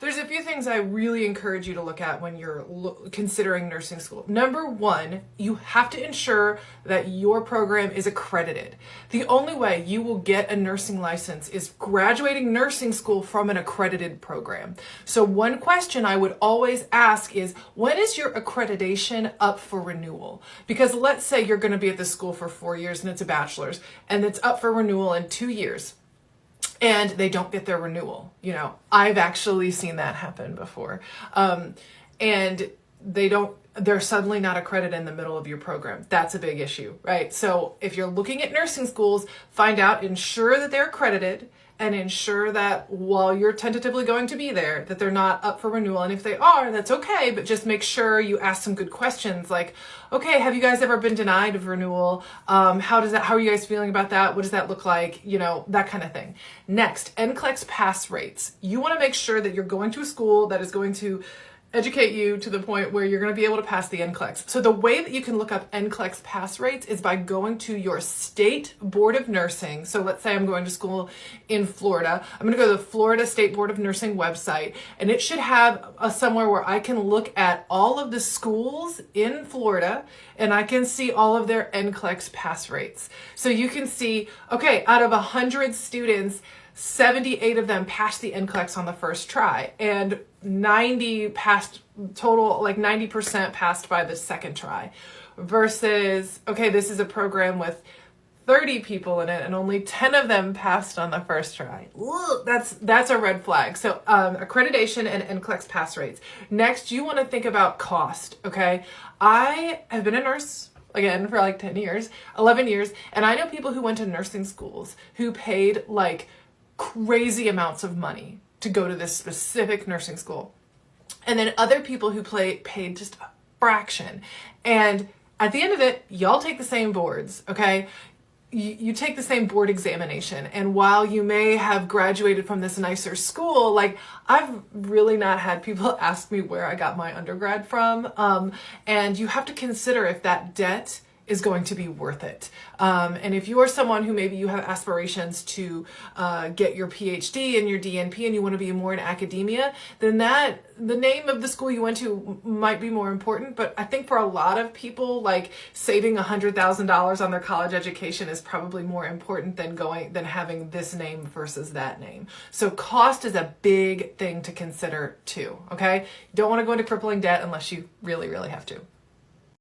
There's a few things I really encourage you to look at when you're considering nursing school. Number one, you have to ensure that your program is accredited. The only way you will get a nursing license is graduating nursing school from an accredited program. So one question I would always ask is, when is your accreditation up for renewal? Because let's say you're going to be at the school for 4 years and it's a bachelor's and it's up for renewal in 2 years. And they don't get their renewal. You know, I've actually seen that happen before. And they're suddenly not accredited in the middle of your program. That's a big issue, right? So if you're looking at nursing schools, ensure that they're accredited, and ensure that while you're tentatively going to be there, that they're not up for renewal. And if they are, that's okay, but just make sure you ask some good questions like, okay, have you guys ever been denied of renewal? How are you guys feeling about that? What does that look like? You know, that kind of thing. Next, NCLEX pass rates. You want to make sure that you're going to a school that is going to educate you to the point where you're going to be able to pass the NCLEX. So the way that you can look up NCLEX pass rates is by going to your state board of nursing. So let's say I'm going to school in Florida. I'm going to go to the Florida State Board of Nursing website, and it should have somewhere where I can look at all of the schools in Florida and I can see all of their NCLEX pass rates. So you can see, okay, out of 100 students, 78 of them passed the NCLEX on the first try, and 90% passed by the second try, versus, okay, this is a program with 30 people in it and only 10 of them passed on the first try. Ooh, that's a red flag. So accreditation and NCLEX pass rates. Next, you want to think about cost, okay? I have been a nurse again for like 11 years, and I know people who went to nursing schools who paid like crazy amounts of money to go to this specific nursing school. And then other people who paid just a fraction. And at the end of it, y'all take the same boards, okay? You take the same board examination. And while you may have graduated from this nicer school, like I've really not had people ask me where I got my undergrad from. And you have to consider if that debt is going to be worth it. And if you are someone who maybe you have aspirations to get your PhD and your DNP and you want to be more in academia, then the name of the school you went to might be more important. But I think for a lot of people, like saving $100,000 on their college education is probably more important than having this name versus that name. So cost is a big thing to consider too, okay? You don't want to go into crippling debt unless you really, really have to.